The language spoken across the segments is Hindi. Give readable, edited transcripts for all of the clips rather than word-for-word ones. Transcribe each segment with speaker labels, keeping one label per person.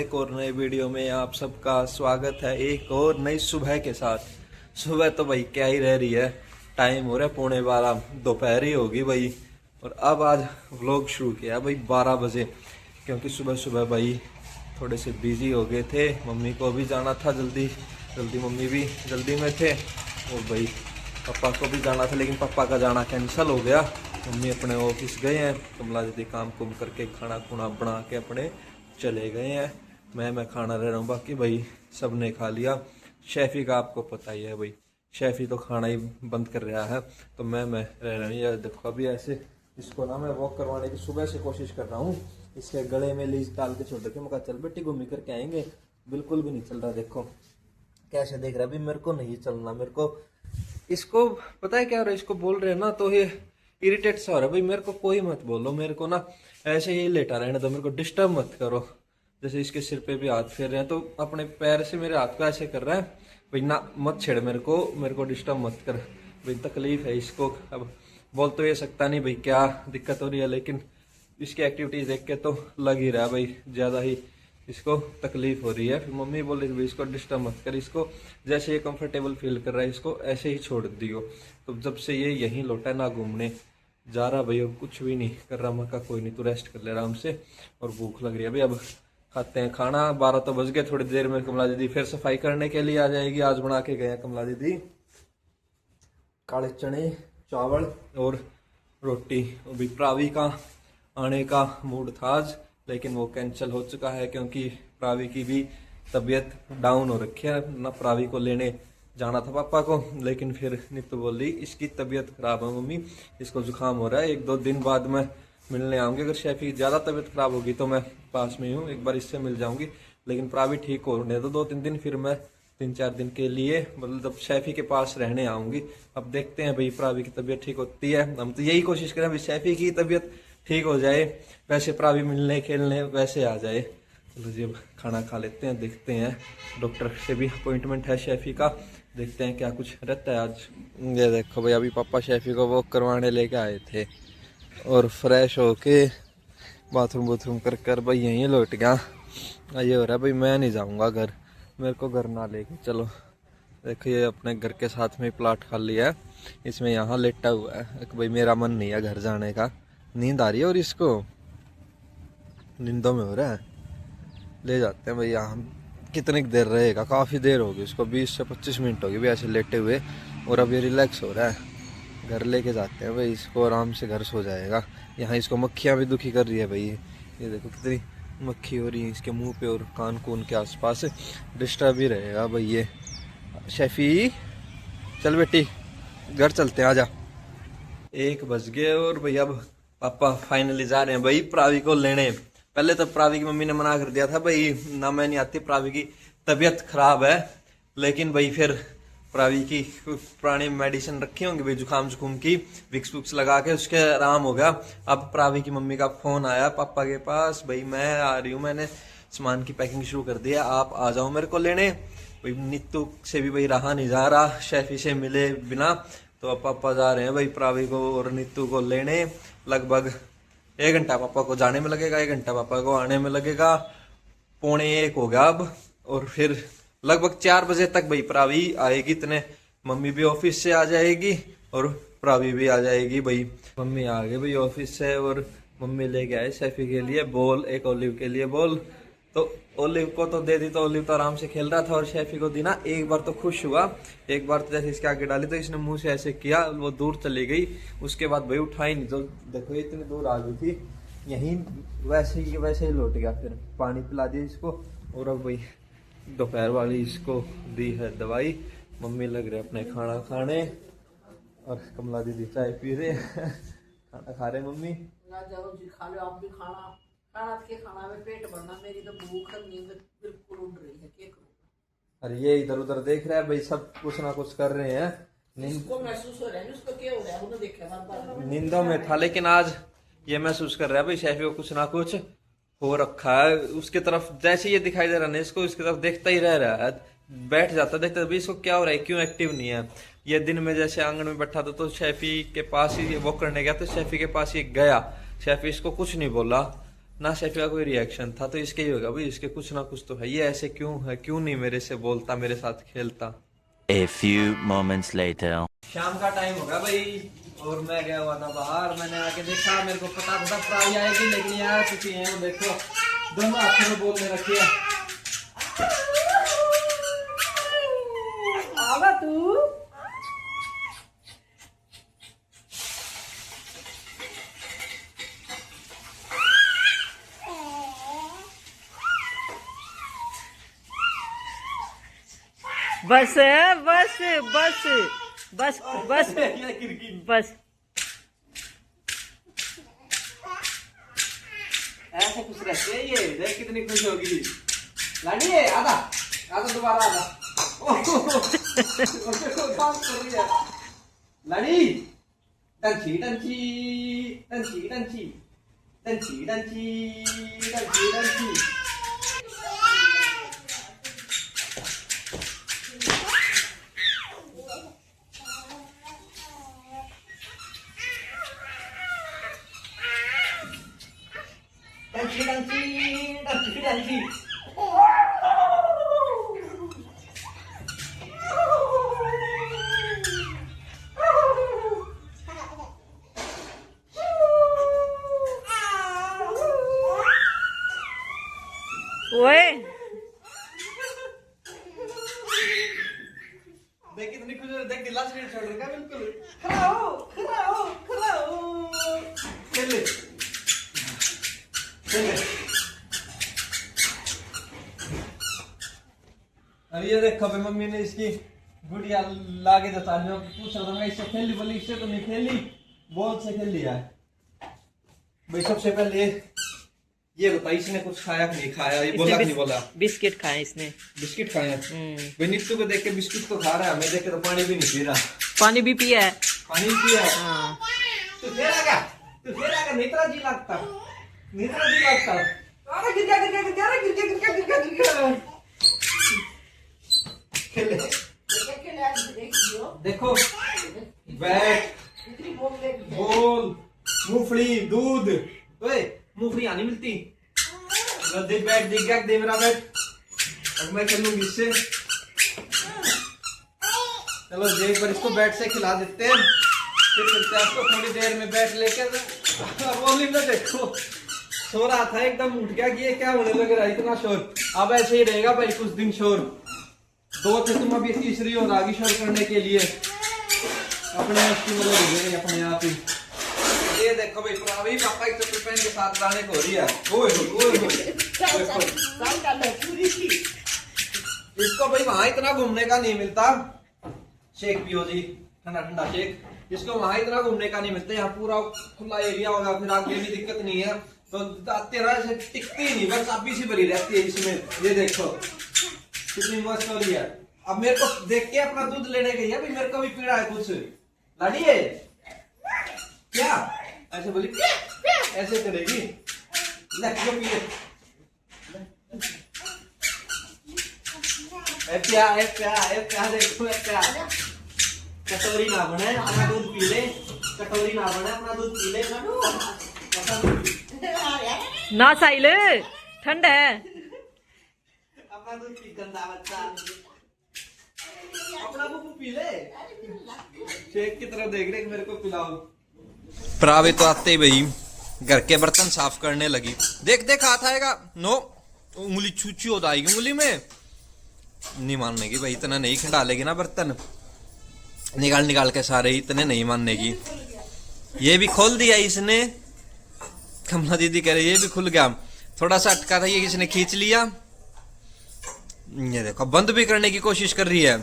Speaker 1: एक और नए वीडियो में आप सबका स्वागत है। एक और नई सुबह के साथ। सुबह तो भाई क्या ही रह रही है, टाइम हो रहा है 11:15, दोपहर ही होगी भाई। और अब आज व्लॉग शुरू किया भाई 12 बजे, क्योंकि सुबह सुबह भाई थोड़े से बिजी हो गए थे। मम्मी को भी जाना था जल्दी जल्दी, मम्मी भी जल्दी में थे, और भाई पापा को भी जाना था, लेकिन पापा का जाना कैंसिल हो गया। मम्मी अपने ऑफिस गए हैं, कमला दीदी काम कुम करके खाना खुना बना के अपने चले गए हैं। मैं खाना रह रहा हूँ, बाकी भाई सब ने खा लिया। शेफी का आपको पता ही है भाई, शेफी तो खाना ही बंद कर रहा है, तो मैं रह रहा हूँ। यार देखो अभी ऐसे इसको ना मैं वॉक करवाने की सुबह से कोशिश कर रहा हूँ। इसके गले में लीज डाल के छोड़ रखे, मैं कहा चल बेटी घूमी करके आएंगे, बिल्कुल भी नहीं चल रहा। देखो कैसे देख रहा है, अभी मेरे को नहीं चलना, मेरे को इसको पता है क्या हो रहा है, इसको बोल रहे हैं ना तो ये इरिटेट सा हो रहा है। भाई मेरे को कोई मत बोलो, मेरे को ना ऐसे ही लेटा रहने दो, मेरे को डिस्टर्ब मत करो। जैसे इसके सिर पे भी हाथ फेर रहे हैं, तो अपने पैर से मेरे हाथ को ऐसे कर रहा है। भाई ना मत छेड़ मेरे को डिस्टर्ब मत कर। भाई तकलीफ है इसको, अब बोल तो ये सकता नहीं भाई क्या दिक्कत हो रही है, लेकिन इसकी एक्टिविटीज देख के तो लग ही रहा है भाई ज़्यादा ही इसको तकलीफ हो रही है। फिर मम्मी बोल रही थी भाई इसको डिस्टर्ब मत कर, इसको जैसे ये कंफर्टेबल फील कर रहा है इसको ऐसे ही छोड़ दियो। तो जब से ये यहीं लौटा है ना घूमने जा रहा भाई, अब कुछ भी नहीं कर रहा। मैं कहा कोई नहीं, तू रेस्ट कर ले आराम से, और भूख लग रही है भाई, अब खाते हैं खाना। 12 तो बज गए, थोड़ी देर में कमला दीदी फिर सफाई करने के लिए आ जाएगी। आज बना के गए कमला दीदी काले चने चावल और रोटी। अभी प्रावी का आने का मूड था आज, लेकिन वो कैंसिल हो चुका है, क्योंकि प्रावी की भी तबीयत डाउन हो रखी है ना। प्रावी को लेने जाना था पापा को, लेकिन फिर नीतू बोल रही इसकी तबीयत खराब है मम्मी, इसको जुकाम हो रहा है, 1-2 दिन बाद मैं मिलने आऊँगी। अगर शेफी की ज़्यादा तबीयत खराब होगी तो मैं पास में हूँ, एक बार इससे मिल जाऊँगी। लेकिन प्रावी ठीक होने तो 2-3 दिन, फिर मैं 3-4 दिन के लिए मतलब शेफी के पास रहने आऊँगी। अब देखते हैं भाई प्रावी की तबीयत ठीक होती है, हम तो यही कोशिश करें भाई शेफी की तबीयत ठीक हो जाए, वैसे प्रावी मिलने खेलने वैसे आ जाए। चलो जी अब खाना खा लेते हैं, देखते हैं। डॉक्टर से भी अपॉइंटमेंट है शेफी का, देखते हैं क्या कुछ रहता है आज। ये देखो भाई अभी पापा शेफी को वॉक करवाने लेके आए थे, और फ्रेश होके बाथरूम कर भाई यहीं लौट गया। ये हो रहा है भाई मैं नहीं जाऊंगा घर, मेरे को घर ना लेके चलो। देखो ये अपने घर के साथ में प्लाट खाली है, इसमें यहाँ लेटा हुआ है। भाई मेरा मन नहीं है घर जाने का, नींद आ रही है और इसको नींदों में हो रहा है। ले जाते हैं भाई, यहाँ कितनी देर रहेगा, काफ़ी देर होगी उसको, 20 से 25 मिनट होगी भाई ऐसे लेटे हुए, और अब ये रिलैक्स हो रहा है। घर लेके जाते हैं भाई इसको, आराम से घर सो जाएगा। यहाँ इसको मक्खियाँ भी दुखी कर रही है भाई, ये देखो कितनी मक्खी हो रही है इसके मुंह पे और कान कून के आसपास, डिस्टर्ब ही रहेगा भाई ये। शेफी चल बेटी घर चलते हैं, आजा। 1 बज गए और भाई अब पापा फाइनली जा रहे हैं भाई प्रावी को लेने। पहले तो प्रावी की मम्मी ने मना कर दिया था भाई ना मैं नहीं आती, प्रावी की तबीयत खराब है। लेकिन भाई फिर प्रावी की पुरानी मेडिसिन रखी होंगी भाई जुकाम की, विक्स विक्स लगा के उसके आराम हो गया। अब प्रावी की मम्मी का फोन आया पापा के पास, भाई मैं आ रही हूँ, मैंने सामान की पैकिंग शुरू कर दिया, आप आ जाओ मेरे को लेने। भाई नीतू से भी भाई रहा नहीं जा रहा शेफी से मिले बिना, तो अब पापा जा रहे हैं भाई प्रावी को और नीतू को लेने। लगभग 1 घंटा पापा को जाने में लगेगा, 1 घंटा पापा को आने में लगेगा। 12:45 हो गया अब, और फिर लगभग 4 बजे तक भाई प्रावी आएगी। इतने मम्मी भी ऑफिस से आ जाएगी और प्रावी भी आ जाएगी। भाई मम्मी आ गई भाई ऑफिस से, और मम्मी लेके आए शेफी के लिए बॉल, एक ओलिव के लिए बॉल। तो ओलिव को तो दे दी, तो ओलिव तो आराम से खेल रहा था, और शेफी को दी ना। एक बार तो खुश हुआ, एक बार तो जैसे इसके आगे डाली तो इसने मुंह से ऐसे किया, वो दूर चली गई। उसके बाद भाई उठाई नहीं, तो देखो इतनी दूर आ गई थी, यहीं वैसे ही लौट गया। फिर पानी पिला दिया इसको, और अब भाई दोपहर वाली इसको दी है दवाई। मम्मी लग रहे अपने खाना खाने, और कमला दीदी चाय पी रहे खाना खा रहे मम्मी।
Speaker 2: जाओ जी खा लो आप भी खाना, खाना के खाना में पेट भरना, मेरी तो भूख नींद बिल्कुल उड़ रही है, क्या करूं।
Speaker 1: अरे ये इधर उधर देख रहा है भाई, सब कुछ ना कुछ कर रहे हैं।
Speaker 2: इसको महसूस हो रहा है, उसको क्या हो रहा है, उन्होंने देखा बार
Speaker 1: नींदों में था, लेकिन आज ये महसूस कर रहा है भाई शेफी को कुछ ना कुछ हो रखा है। उसके तरफ जैसे ये दिखाई दे रहा है इसको, इसकी तरफ देखता ही रह रहा है, बैठ जाता देखता भाई इसको क्या हो रहा है, क्यों एक्टिव नहीं है। ये दिन में जैसे आंगन में बैठा था तो शेफी के पास ही वॉक करने गया, तो शेफी के पास ही गया, शेफी इसको कुछ नहीं बोला, ना शेफी का कोई रिएक्शन था, तो इसके ही होगा भाई, इसके कुछ ना कुछ तो है, ये ऐसे क्यों है, क्यों नहीं मेरे से बोलता, मेरे साथ खेलता।
Speaker 3: A few moments later.
Speaker 1: शाम का टाइम होगा भाई, और मैं गया हुआ था बाहर, मैंने आके देखा, मेरे को पता था प्राई आएगी, लेकिन ये आ चुकी है, वो देखो दोनों हाथों में बोलने रखी है।
Speaker 2: आवा तू।
Speaker 4: बस बस बस बस बस बस।
Speaker 1: ऐसे खुश रहती है ये, देख कितनी खुश होगी। लाडी है, आधा आधा दोबारा आधा। काम कर रही है लाडी। टंची टंची टंची टंची टंची टंची टंची टंची। टंची टंची टंची टंची।
Speaker 4: ओए
Speaker 1: देख कितनी खुश है, देख गिलास नहीं छोड़ रहा बिल्कुल। खड़ा हो खड़ा हो खड़ा हो। चल ले चल ले। अरे ये देखो भाई, मम्मी ने इसकी गुड़िया लाके जता रही, पूछ रहा था मैं, इससे खेली, बोली इससे तो नहीं खेली, बॉल से खेल लिया है भाई। सबसे पहले ये बताइए, इसने कुछ खाया कि नहीं खाया, ये बोला कि नहीं बोला?
Speaker 4: बिस्किट खाए इसने।
Speaker 1: बिस्किट खाए हैं भाई। नीतू को देख के बिस्किट तो खा रहा है, हमें देख के तो पानी भी नहीं पी रहा।
Speaker 4: पानी भी पिया है।
Speaker 1: पानी भी पिया है।
Speaker 4: हाँ।
Speaker 1: तू फेरा का नीतरा जी लगता, नीतरा जी लगता। अरे गिर गया गिर गया गिर गया गिर गया गिर गया गिर गया गिर गया। खेले देखो, बैट बॉल मूंगफली दूध। ओए मूंगफली आनी मिलती, दे बैट दिख गया, दे मेरा बैट, अब मैं खेलूंगी इससे। चलो जी एक बार इसको बैट से खिला देते हैं, फिर मिलते हैं आपको थोड़ी देर में बैट लेकर। बोली में देखो सो रहा था, एकदम उठ गया कि ये क्या होने लग रहा है इतना शोर। अब ऐसे ही रहेगा भाई कुछ दिन शोर। दो थे तुम, अभी तीसरी और आगे शोर करने के लिए अपने अपने आप ही। ये देखो भाई, अभी पापा एक चप्पल पहन के साथ लाने को हो रही है। ओए इसको भाई वहां इतना घूमने का नहीं मिलता। शेक पियो जी, ठंडा ठंडा शेक। इसको वहां इतना घूमने का नहीं मिलता, यहाँ पूरा खुला एरिया होगा, फिर आगे भी दिक्कत नहीं है, तो तेरा से टिकती नहीं, बस अभी सी भरी रहती है इसमें। ये देखो कितनी मस्त हो रही है। अब मेरे को देख के अपना दूध लेने गई है, मेरे को भी पीड़ा है कुछ। लाडी है क्या ऐसे बोली, ऐसे करेगी, पिए। देखो कटोरी ना बने, अपना दूध पी ले। कटोरी ना बने, अपना दूध पी ले।
Speaker 4: ना साइल ठंड है।
Speaker 1: अपना दूध पी, गंदा बच्चा, अपना दूध पी ले। शेक की तरफ देख रहे मेरे को पिलाओ। प्रावे तो आते ही भाई घर के बर्तन साफ करने लगी। देख देख हाथ आएगा, नो उंगली छूची हो जाएगी, उंगली में नहीं मानने की भाई, इतना नहीं खंडालेगी ना बर्तन, निकाल निकाल के सारे, इतने नहीं मानने की। ये भी खोल दिया इसने, कमला दीदी कह रही ये भी खुल गया। थोड़ा सा अटका था, ये किसने खींच लिया। ये देखो बंद भी करने की कोशिश कर रही है,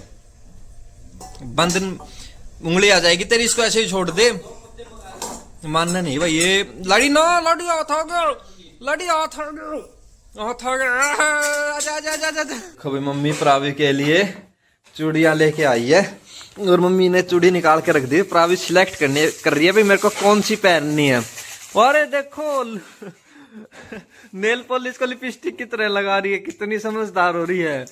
Speaker 1: बंद उंगली आ जाएगी तेरी, इसको ऐसे ही छोड़ दे। मानना नहीं भाई ये। लाड़ी ना, लाड़ी हाथ आ गया, लाड़ी हाथ आ गया, हाथ आ गया। आजा आजा आजा आजा। कभी मम्मी प्रावी के लिए चूड़ियां लेके आई है, और मम्मी ने चूड़ी निकाल के रख दी। प्रावी सिलेक्ट कर रही है भाई मेरे को कौन सी पहननी है। अरे देखो नेल पॉलिश को लिपस्टिक की तरह लगा रही है, कितनी समझदार हो रही है।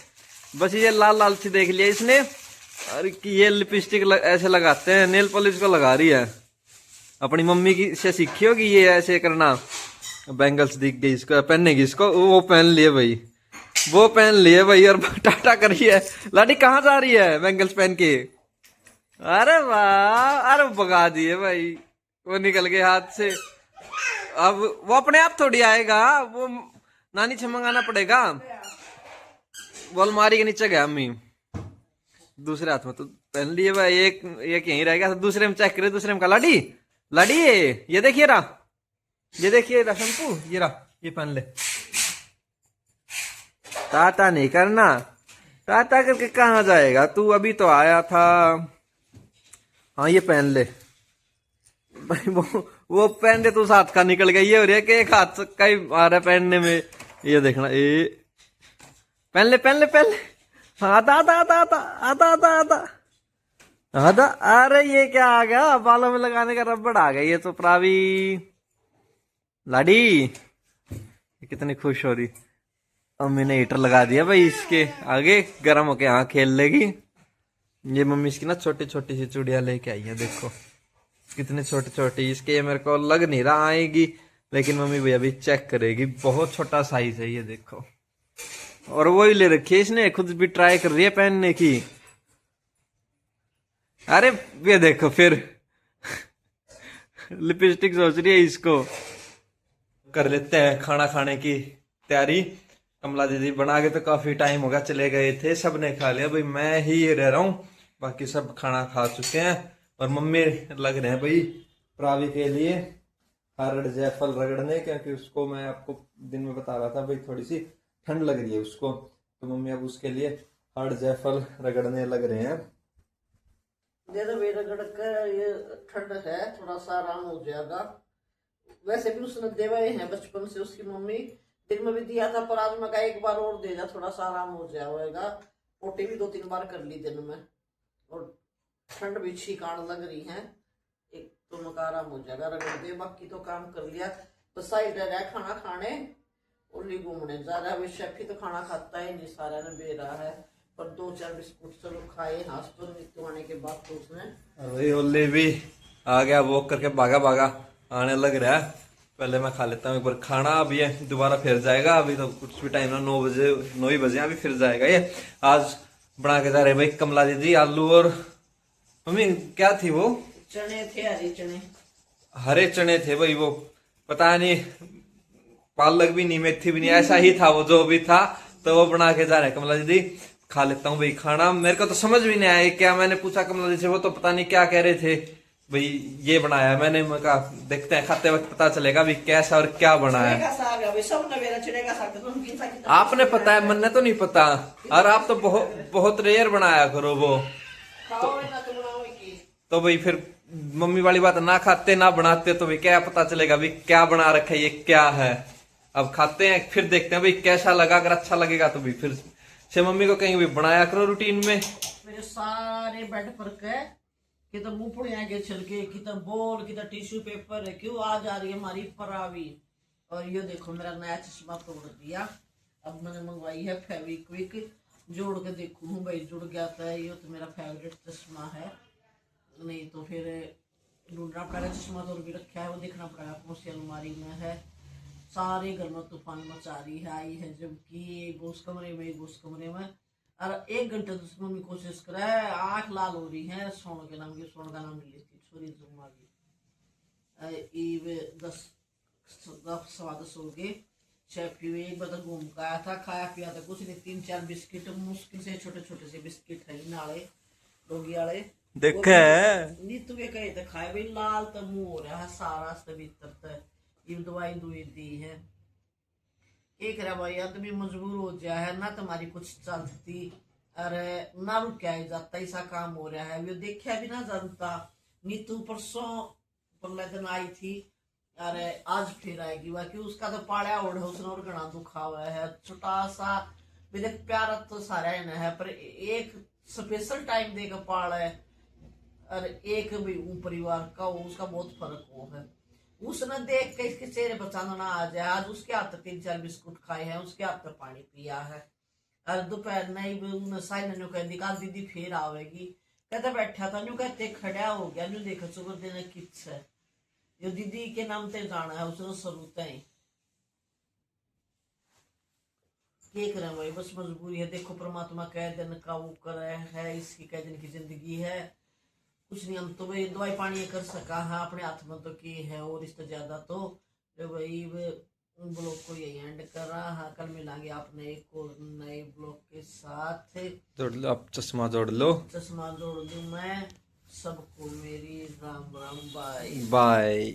Speaker 1: बस ये लाल लाल सी देख लिया इसने, और ये लिपस्टिक ऐसे लगाते हैं, नेल पॉलिश को लगा रही है। अपनी मम्मी की से सीखी होगी ये ऐसे करना। बैंगल्स दिख गई इसको, पहनेगी इसको, वो पहन लिए भाई, वो पहन लिए भाई और टाटा करी है। लाडी कहाँ जा रही है बैंगल्स पहन के? अरे वाह, अरे भगा दिए भाई, वो निकल गए हाथ से। अब वो अपने आप थोड़ी आएगा, वो नानी से मंगाना पड़ेगा। वो अलमारी के नीचे गया अम्मी, दूसरे हाथ में तो पहन लिए भाई, एक यहीं रह गया, दूसरे में चेक करे, दूसरे में कहा लाडी लाडी ये देखिए रहा, ये देखिए रहा शैम्पू, ये रहा, ये पहन ले। टाटा नहीं करना, टाटा करके कहाँ जाएगा तू, अभी तो आया था। हाँ ये पहन ले भाई, वो पहन दे तो उस हाथ का निकल गया, ये हो रहा है कि एक हाथ का ही आ रहा है पहनने में। ये देखना, ये पहन ले पहन ले पहन ले, आधा आधा आधा आधा आधा आधा आधा आधा। अरे ये क्या आ गया, बालों में लगाने का रबड़ आ गया, ये तो प्रावी लाडी कितनी खुश हो रही। मम्मी ने हीटर लगा दिया भाई इसके आगे, गर्म होके यहाँ खेल लेगी। ये मम्मी इसकी ना छोटी छोटी सी चूड़िया लेके आई है, देखो कितनी छोटी छोटी, इसके ये मेरे को लग नहीं रहा आएगी, लेकिन मम्मी भैया भी चेक करेगी, बहुत छोटा साइज है ये देखो। और वो ही ले रखी है इसने, खुद भी ट्राई कर रही है पहनने की। अरे ये देखो फिर लिपस्टिक सोच रही है इसको। कर लेते हैं खाना खाने की तैयारी। कमला दीदी बना के तो काफी टाइम हो गया, चले गए थे, सबने खा लिया भाई, मैं ही रह रहा हूँ, बाकी सब खाना खा चुके हैं। और मम्मी लग रहे हैं भाई प्रावी के लिए हरड़ जायफल रगड़ने, क्योंकि उसको मैं आपको दिन में बता रहा था भाई थोड़ी सी ठंड लग रही है उसको, तो मम्मी अब उसके लिए हरड़ जायफल रगड़ने लग रहे हैं।
Speaker 2: दे दो भाई रगड़ कर, ये ठंड है थोड़ा सा आराम हो जाएगा। वैसे भी उसने देवाए हैं बचपन से उसकी मम्मी, दिन में भी दिया था, पर आज मैं कहा एक बार और दे जा, थोड़ा सा आराम हो जाएगा। पोटी भी 2-3 बार कर ली दिन में, और ठंड भी छीकाण लग रही है, एक तो मका आराम हो जाएगा रगड़ दे। बाकी तो काम कर लिया, तो साइड रह रहा खाना खाने, उल्ली घूमने जा रहा है। शेफ ही तो खाना खाता ही नहीं, सारा ने बे रहा है, पर 2-4 बिस्कुट चलो खाए हाथ तो नीतू आने के बाद तो उसने।
Speaker 1: ओले भी आ गया, वॉक करके भागा भागा आने लग रहा है। पहले मैं खा लेता हूँ एक बार खाना, अभी ये दोबारा फिर जाएगा, अभी तो कुछ भी टाइम ना 9 ही बजे अभी फिर जाएगा ये। आज बना के जा रहे भाई कमला दीदी आलू और मम्मी क्या थी वो,
Speaker 2: चने थे, हरे चने,
Speaker 1: हरे चने थे भाई, वो पता नहीं पालक भी नहीं, मेथी भी नहीं, ऐसा ही था वो जो भी था, तो वो बना के जा रहे कमला दीदी। खा लेता हूँ भाई खाना, मेरे को तो समझ भी नहीं आया क्या, मैंने पूछा कमला दीदी से, वो तो पता नहीं क्या कह रहे थे भाई, ये बनाया मैंने, मैं कहा देखते हैं खाते वक्त पता चलेगा भी कैसा और क्या बनाया। आपने पता है, मैंने तो नहीं पता, और आप तो बहुत रेयर बनाया करो वो तो भाई फिर मम्मी वाली बात, ना खाते ना बनाते तो भाई क्या पता चलेगा भाई क्या बना रखा है, ये क्या है। अब खाते हैं फिर देखते हैं भाई कैसा लगा, अगर अच्छा लगेगा तो भाई फिर से मम्मी को कहीं भी बनाया करो रूटीन में।
Speaker 2: मेरे सारे बेड पर के कि तो मूंगफलियां के छिलके, कि तो बोल, कि तो टिश्यू पेपर है, क्यों आ जा रही है हमारी परावी। और ये देखो मेरा नया चश्मा तोड़ दिया, अब मैंने मंगवाई है फेविक्विक, जोड़ के देखूं भाई जुड़ गया था। ये तो मेरा फेवरेट चश्मा है, नहीं तो फिर ढूंढना पड़ेगा। चश्मा तो भी रखा है, वो देखना पड़ेगा कौन सी अलमारी में है। सारे घर में तूफान मचा रही है, आई है जबकि उस कमरे में उस कमरे में, और 1 घंटे तो मम्मी कोशिश करे, आँख लाल हो रही है। सोन के नाम की, सोन का नाम नहीं लेती, छोरी जुम्मा की 10-10 हो गए। शेफ की एक बार घूम का आया था, खाया पिया था कुछ नहीं, 3-4 बिस्किट मुश्किल से, छोटे छोटे से बिस्किट है नाले डोगी वाले
Speaker 1: देखा
Speaker 2: नीतू के कहे थे खाए भाई, लाल तो मुंह हो रहा है सारा भीतर तक, ये दवाई दुई दी है। एक रहा भाई आदमी मजबूर हो गया है ना, तुम्हारी कुछ चलती अरे ना रुक जाता, ऐसा काम हो रहा है। वो देखा भी ना जनता। नीतू परसों पहले दिन आई थी, अरे आज फिर आएगी, बाकी उसका तो पाड़ा ओढ़ उसने और घना दुखा हुआ है, छोटा सा भी देख, प्यारा तो सारा है, पर एक स्पेशल टाइम देकर पाड़ा है, और एक भी परिवार का उसका बहुत फर्क हो है। उसने देख के इसके चेहरे पर चांदना आ जाए। आज उसके हाथ 3-4 बिस्कुट खाए हैं, उसके हाथ में पानी पिया है। और दोपहर नहीं साइन ने कह दिखा दीदी फिर आवेगी, कहते बैठा था न्यू, कहते खड़ा हो गया न्यू, देखो सुगर देने किच है, जो दीदी के नाम ते जाना है उसने सरूते क्या करें भाई, बस मजबूरी है। देखो परमात्मा कै दिन का वो करे है, इसकी कै दिन की जिंदगी है, कुछ नहीं। हम तो भाई दवाई पानी कर सका है, अपने हाथ में तो की है, और इससे ज्यादा तो भाई ब्लॉग को यही एंड कर रहा है। कल मिलांगे आपने एक और नए ब्लॉग के साथ।
Speaker 1: जोड़ लो, आप चश्मा जोड़ लो।
Speaker 2: चश्मा जोड़ दूं मैं। सबको मेरी राम राम, बाय
Speaker 1: बाय।